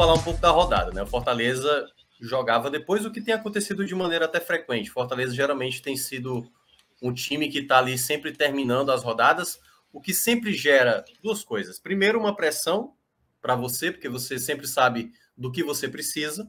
falar um pouco da rodada, né? O Fortaleza jogava depois do que tem acontecido de maneira até frequente. Fortaleza geralmente tem sido um time que está ali sempre terminando as rodadas, o que sempre gera duas coisas. Primeiro, uma pressão para você, porque você sempre sabe do que você precisa,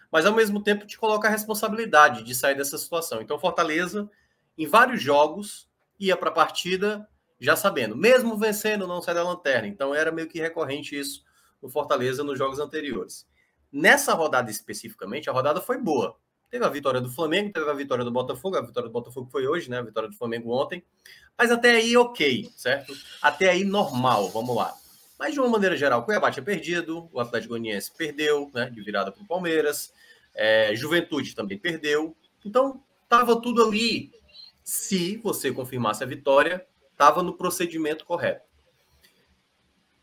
mas ao mesmo tempo te coloca a responsabilidade de sair dessa situação. Então, Fortaleza, em vários jogos, ia para a partida já sabendo, mesmo vencendo, não sai da lanterna. Então, era meio que recorrente isso no Fortaleza nos jogos anteriores. Nessa rodada especificamente, a rodada foi boa. Teve a vitória do Flamengo, teve a vitória do Botafogo, a vitória do Botafogo foi hoje, né? A vitória do Flamengo ontem. Mas até aí, ok, certo? Até aí, normal, vamos lá. Mas, de uma maneira geral, o Cuiabá tinha perdido, o Atlético Goianiense perdeu, né? De virada para o Palmeiras. Juventude também perdeu. Então, estava tudo ali. Se você confirmasse a vitória, estava no procedimento correto.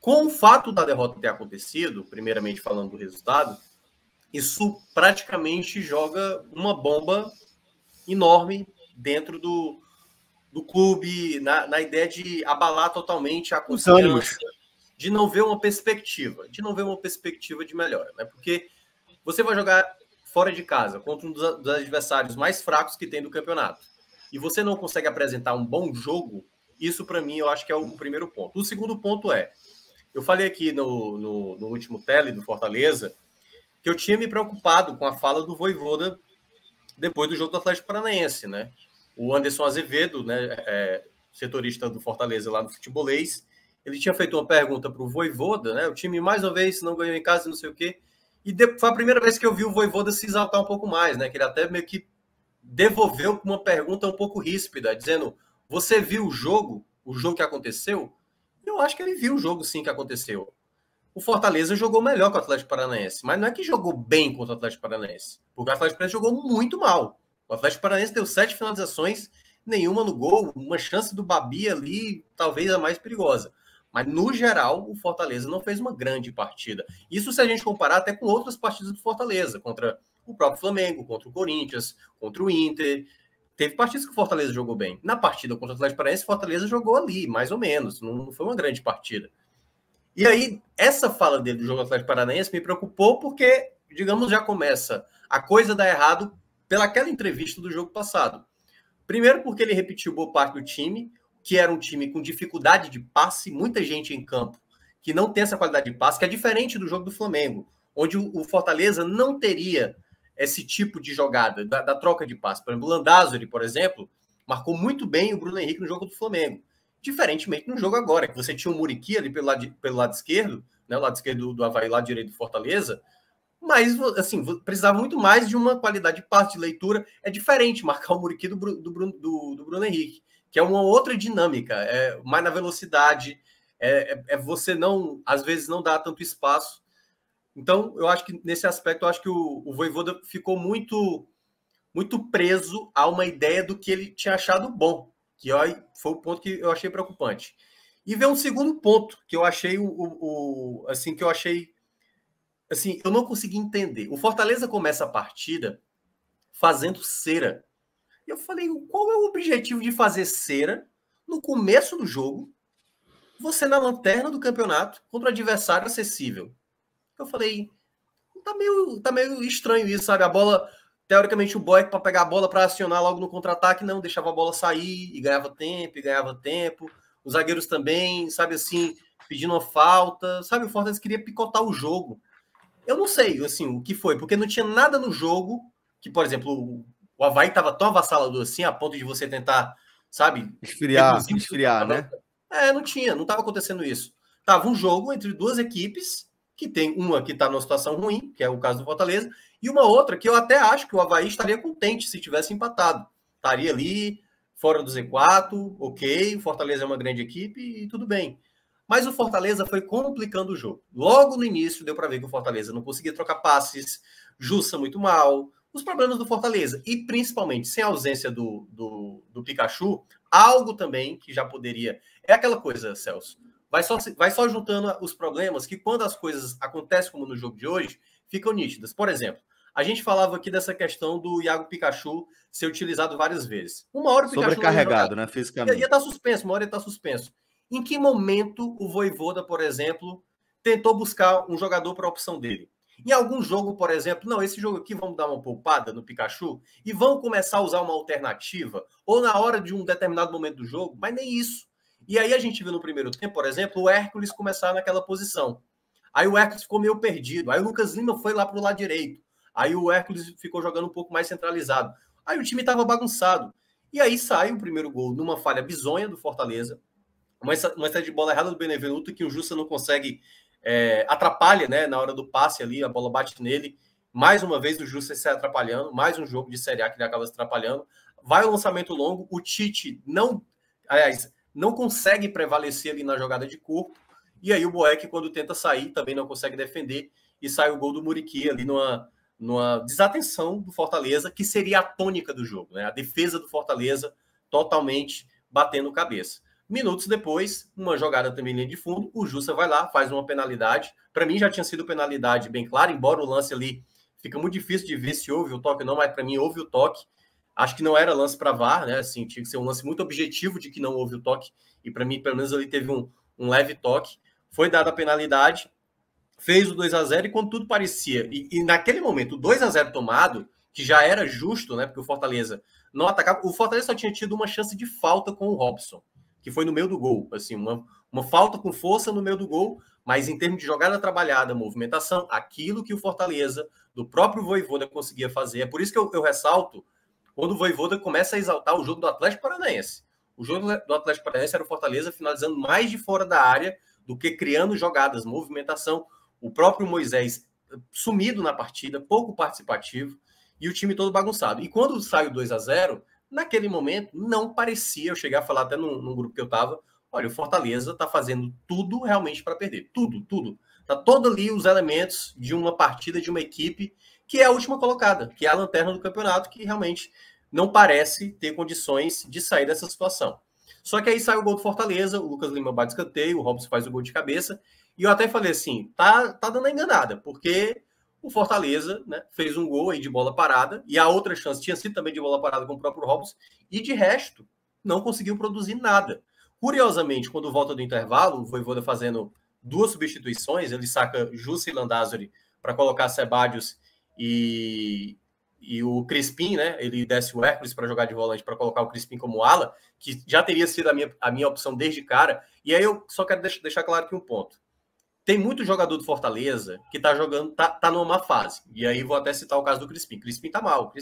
Com o fato da derrota ter acontecido, primeiramente falando do resultado, isso praticamente joga uma bomba enorme dentro do clube, na ideia de abalar totalmente a confiança, de não ver uma perspectiva, de melhora, né? Porque você vai jogar fora de casa contra um dos adversários mais fracos que tem do campeonato e você não consegue apresentar um bom jogo, isso para mim eu acho que é o primeiro ponto. O segundo ponto eu falei aqui no último tele do Fortaleza que eu tinha me preocupado com a fala do Vojvoda depois do jogo do Atlético Paranaense, né? O Anderson Azevedo, né, setorista do Fortaleza lá no Futebolês, ele tinha feito uma pergunta para o Vojvoda, né? O time mais uma vez não ganhou em casa, não sei o quê. E foi a primeira vez que eu vi o Vojvoda se exaltar um pouco mais, né? Que ele até meio que devolveu uma pergunta um pouco ríspida, dizendo: você viu o jogo que aconteceu? Eu acho que ele viu o jogo sim que aconteceu. O Fortaleza jogou melhor que o Atlético Paranaense, mas não é que jogou bem contra o Atlético Paranaense, porque o Atlético Paranaense jogou muito mal. O Atlético Paranaense deu 7 finalizações, nenhuma no gol, uma chance do Babi ali, talvez a mais perigosa. Mas, no geral, o Fortaleza não fez uma grande partida. Isso se a gente comparar até com outras partidas do Fortaleza, contra o próprio Flamengo, contra o Corinthians, contra o Inter. Teve partidas que o Fortaleza jogou bem. Na partida contra o Atlético Paranaense, o Fortaleza jogou ali, mais ou menos. Não foi uma grande partida. E aí, essa fala dele do jogo Atlético Paranaense me preocupou porque, digamos, já começa a coisa dar errado pelaquela entrevista do jogo passado. Primeiro porque ele repetiu boa parte do time, que era um time com dificuldade de passe, muita gente em campo que não tem essa qualidade de passe, que é diferente do jogo do Flamengo, onde o Fortaleza não teria esse tipo de jogada, da troca de passe. Por exemplo, o Landázuri, por exemplo, marcou muito bem o Bruno Henrique no jogo do Flamengo. Diferentemente no jogo agora, que você tinha o Muriqui ali pelo lado esquerdo, né, o lado esquerdo do Avaí, lado direito do Fortaleza, mas, assim, precisava muito mais de uma qualidade de passe, de leitura. É diferente marcar o Muriqui do Bruno Henrique, que é uma outra dinâmica, mais na velocidade, você não, às vezes, não dá tanto espaço. Então, eu acho que, nesse aspecto, eu acho que o Vojvoda ficou muito, muito preso a uma ideia do que ele tinha achado bom, que foi o ponto que eu achei preocupante. E veio um segundo ponto que eu achei assim, eu não consegui entender. O Fortaleza começa a partida fazendo cera. E eu falei, qual é o objetivo de fazer cera no começo do jogo, você na lanterna do campeonato, contra um adversário acessível? Eu falei, tá meio estranho isso, sabe? A bola, teoricamente, o Boy para pegar a bola para acionar logo no contra-ataque, não, deixava a bola sair e ganhava tempo. Os zagueiros também, sabe assim, pedindo uma falta, sabe? O Fortaleza queria picotar o jogo. Eu não sei, assim, o que foi, porque não tinha nada no jogo que, por exemplo, o Avaí estava tão avassalador assim, a ponto de você tentar, sabe, esfriar, né? Não estava acontecendo isso. Tava um jogo entre duas equipes, que tem uma que está numa situação ruim, que é o caso do Fortaleza, e uma outra que eu até acho que o Avaí estaria contente se tivesse empatado. Estaria ali, fora do Z4, ok, o Fortaleza é uma grande equipe e tudo bem. Mas o Fortaleza foi complicando o jogo. Logo no início deu para ver que o Fortaleza não conseguia trocar passes, Jussa muito mal, os problemas do Fortaleza. E principalmente, sem a ausência do Pikachu, algo também que já poderia... É aquela coisa, Celso, vai só juntando os problemas que quando as coisas acontecem como no jogo de hoje, ficam nítidas. Por exemplo, a gente falava aqui dessa questão do Iago Pikachu ser utilizado várias vezes. Uma hora o Pikachu sobrecarregado, né, fisicamente. Ia estar suspenso, uma hora ia estar suspenso. Em que momento o Vojvoda, por exemplo, tentou buscar um jogador para a opção dele? Em algum jogo, por exemplo, não, esse jogo aqui vamos dar uma poupada no Pikachu e vamos começar a usar uma alternativa, ou na hora de um determinado momento do jogo, mas nem isso. E aí a gente viu no primeiro tempo, por exemplo, o Hércules começar naquela posição. Aí o Hércules ficou meio perdido. Aí o Lucas Lima foi lá para o lado direito. Aí o Hércules ficou jogando um pouco mais centralizado. Aí o time estava bagunçado. E aí sai o primeiro gol numa falha bizonha do Fortaleza. Uma saída de bola errada do Benevenuto que o Jussa não consegue, atrapalha, né? Na hora do passe ali, a bola bate nele. Mais uma vez o Jussa se atrapalhando. Mais um jogo de Série A que ele acaba se atrapalhando. Vai o lançamento longo. O Tite não consegue prevalecer ali na jogada de corpo. E aí o Boeck, quando tenta sair, também não consegue defender. E sai o gol do Muriqui ali numa desatenção do Fortaleza, que seria a tônica do jogo, né? A defesa do Fortaleza totalmente batendo cabeça. Minutos depois, uma jogada também em linha de fundo, o Jussa vai lá, faz uma penalidade. Para mim já tinha sido penalidade bem clara, embora o lance ali fica muito difícil de ver se houve o toque ou não, mas para mim houve o toque. Acho que não era lance para VAR, né? Assim, tinha que ser um lance muito objetivo de que não houve o toque. E para mim, pelo menos ali teve um leve toque. Foi dada a penalidade, fez o 2-0 e quando tudo parecia, e naquele momento, o 2-0 tomado, que já era justo, né, porque o Fortaleza não atacava, o Fortaleza só tinha tido uma chance de falta com o Robson, que foi no meio do gol, assim, uma falta com força no meio do gol, mas em termos de jogada trabalhada, movimentação, aquilo que o Fortaleza, do próprio Vojvoda, conseguia fazer, é por isso que eu ressalto, quando o Vojvoda começa a exaltar o jogo do Atlético Paranaense. O jogo do Atlético Paranaense era o Fortaleza finalizando mais de fora da área do que criando jogadas, movimentação. O próprio Moisés sumido na partida, pouco participativo, e o time todo bagunçado. E quando sai o 2-0, naquele momento, não parecia, eu cheguei a falar até num grupo que eu estava, olha, o Fortaleza está fazendo tudo realmente para perder. Tudo. Está todo ali os elementos de uma partida, de uma equipe que é a última colocada, que é a lanterna do campeonato, que realmente não parece ter condições de sair dessa situação. Só que aí sai o gol do Fortaleza, o Lucas Lima bate escanteio, o Robson faz o gol de cabeça, e eu até falei assim, tá dando a enganada, porque o Fortaleza, né, fez um gol aí de bola parada, e a outra chance tinha sido também de bola parada com o próprio Robson, e de resto, não conseguiu produzir nada. Curiosamente, quando volta do intervalo, o Vojvoda fazendo 2 substituições, ele saca Jussa e Landázuri para colocar Sebadios e o Crispim, né? Ele desce o Hércules para jogar de volante, para colocar o Crispim como ala, que já teria sido a minha opção desde cara. E aí eu só quero deixar claro aqui um ponto. Tem muito jogador do Fortaleza que tá jogando, tá numa má fase. E aí vou até citar o caso do Crispim. Crispim tá mal.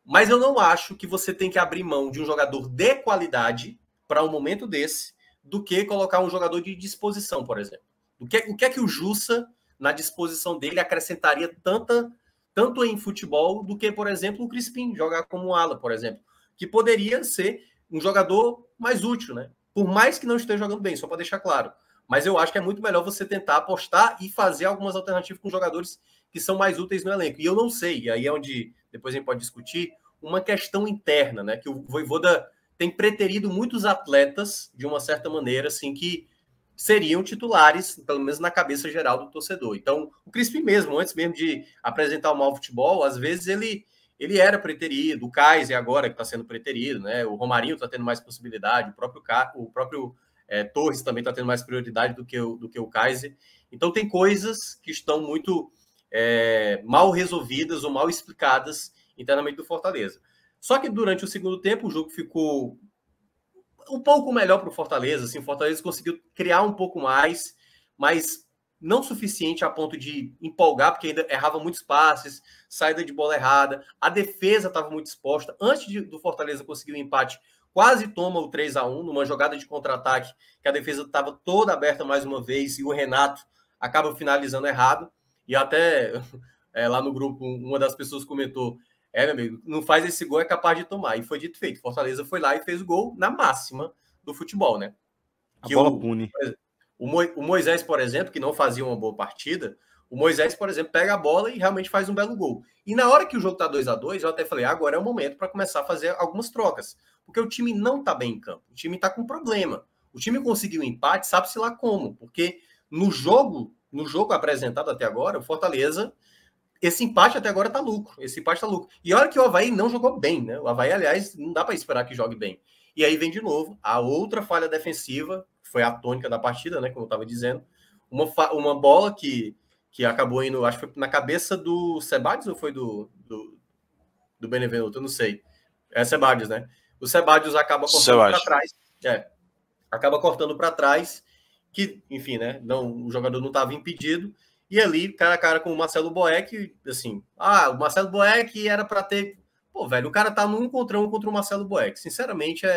Mas eu não acho que você tem que abrir mão de um jogador de qualidade para um momento desse, do que colocar um jogador de disposição, por exemplo. O que é que o Jussa, na disposição dele, acrescentaria tanto em futebol do que, por exemplo, o Crispim jogar como ala, por exemplo, que poderia ser um jogador mais útil, né? Por mais que não esteja jogando bem, só para deixar claro. Mas eu acho que é muito melhor você tentar apostar e fazer algumas alternativas com jogadores que são mais úteis no elenco. E eu não sei, e aí é onde depois a gente pode discutir, uma questão interna, né? Que o Vojvoda tem preterido muitos atletas, de uma certa maneira, assim, que seriam titulares, pelo menos na cabeça geral do torcedor. Então, o Crispim mesmo, antes mesmo de apresentar o mau futebol, às vezes ele era preterido, o Kaiser agora que está sendo preterido, né? O Romarinho está tendo mais possibilidade, o próprio Torres também está tendo mais prioridade do que o Kaiser. Então, tem coisas que estão muito mal resolvidas ou mal explicadas internamente do Fortaleza. Só que durante o segundo tempo, o jogo ficou um pouco melhor para o Fortaleza. Assim, o Fortaleza conseguiu criar um pouco mais, mas não suficiente a ponto de empolgar, porque ainda errava muitos passes, saída de bola errada, a defesa estava muito exposta. Antes do Fortaleza conseguir o empate, quase toma o 3-1 numa jogada de contra-ataque, que a defesa estava toda aberta mais uma vez, e o Renato acaba finalizando errado. E até lá no grupo, uma das pessoas comentou, meu amigo, não faz esse gol, é capaz de tomar. E foi dito e feito. Fortaleza foi lá e fez o gol na máxima do futebol, né? A bola pune. O Moisés, por exemplo, que não fazia uma boa partida, o Moisés, por exemplo, pega a bola e realmente faz um belo gol. E na hora que o jogo tá 2-2, eu até falei, agora é o momento para começar a fazer algumas trocas. Porque o time não tá bem em campo. O time tá com problema. O time conseguiu um empate, sabe-se lá como. Porque no jogo apresentado até agora, o Fortaleza, esse empate até agora tá lucro. E olha que o Avaí não jogou bem, né? O Avaí, aliás, não dá para esperar que jogue bem. E aí vem de novo a outra falha defensiva, que foi a tônica da partida, né? Como eu estava dizendo. Uma bola que que acabou indo, acho que foi na cabeça do Sebadios ou foi do Benevenuto, eu não sei. É Sebadios, né? O Sebadios acaba cortando para trás. Acaba cortando para trás, que, enfim, né? Não, o jogador não estava impedido. E ali, cara a cara com o Marcelo Boeck, assim, o Marcelo Boeck era para ter. Pô, velho, o cara tá num contra um contra o Marcelo Boeck. Sinceramente,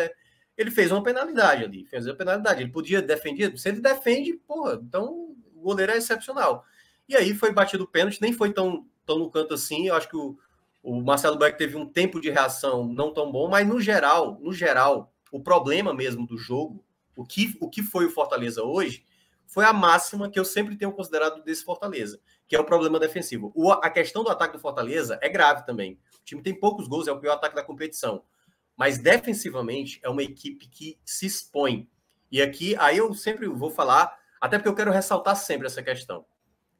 ele fez uma penalidade ali. Fez uma penalidade. Ele podia defender. Se ele defende, porra, então o goleiro é excepcional. E aí foi batido o pênalti, nem foi tão no canto assim. Eu acho que o Marcelo Boeck teve um tempo de reação não tão bom, mas no geral, o problema mesmo do jogo, o que foi o Fortaleza hoje, foi a máxima que eu sempre tenho considerado desse Fortaleza, que é o problema defensivo. A questão do ataque do Fortaleza é grave também. O time tem poucos gols, é o pior ataque da competição. Mas defensivamente é uma equipe que se expõe. E aqui, aí eu sempre vou falar, até porque eu quero ressaltar sempre essa questão.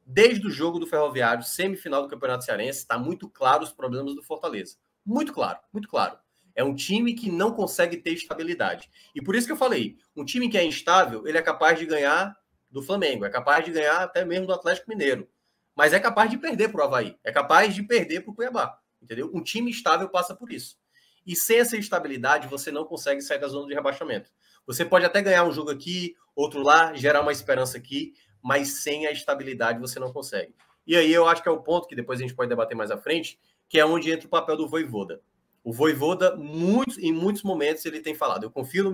Desde o jogo do Ferroviário, semifinal do Campeonato Cearense, está muito claro os problemas do Fortaleza. Muito claro, muito claro. É um time que não consegue ter estabilidade. E por isso que eu falei, um time que é instável, ele é capaz de ganhar do Flamengo, é capaz de ganhar até mesmo do Atlético Mineiro. Mas é capaz de perder para o Avaí, é capaz de perder para o Cuiabá. Entendeu? Um time estável passa por isso. E sem essa estabilidade, você não consegue sair da zona de rebaixamento. Você pode até ganhar um jogo aqui, outro lá, gerar uma esperança aqui, mas sem a estabilidade você não consegue. E aí eu acho que é o ponto que depois a gente pode debater mais à frente, que é onde entra o papel do Vojvoda. O Vojvoda, em muitos momentos, ele tem falado, eu confio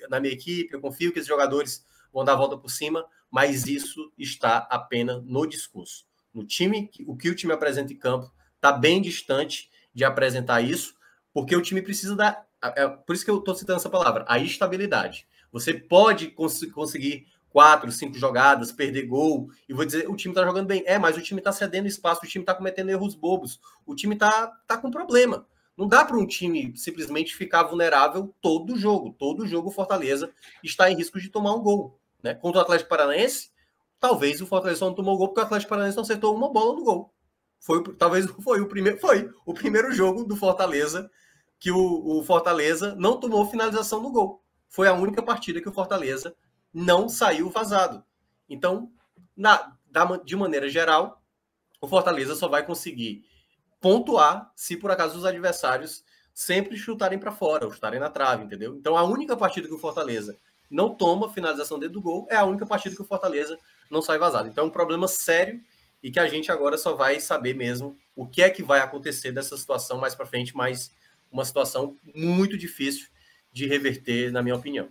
na minha equipe, eu confio que esses jogadores vão dar a volta por cima, mas isso está apenas no discurso. No time, o que o time apresenta em campo está bem distante de apresentar isso, porque o time precisa dar... por isso que eu estou citando essa palavra, a estabilidade. Você pode conseguir 4, 5 jogadas, perder gol, e vou dizer, o time tá jogando bem. Mas o time tá cedendo espaço, o time tá cometendo erros bobos, o time tá com problema. Não dá para um time simplesmente ficar vulnerável todo jogo. Todo jogo o Fortaleza está em risco de tomar um gol. Né? Contra o Atlético Paranaense, talvez o Fortaleza só não tomou gol porque o Atlético Paranaense não acertou uma bola no gol. Talvez foi o primeiro jogo do Fortaleza que o Fortaleza não tomou finalização no gol. Foi a única partida que o Fortaleza não saiu vazado. Então, de maneira geral, o Fortaleza só vai conseguir pontuar se por acaso os adversários sempre chutarem para fora, ou chutarem na trave, entendeu? Então, a única partida que o Fortaleza não toma finalização dentro do gol é a única partida que o Fortaleza não sai vazado. Então, é um problema sério e que a gente agora só vai saber mesmo o que é que vai acontecer dessa situação mais para frente, mas uma situação muito difícil de reverter, na minha opinião.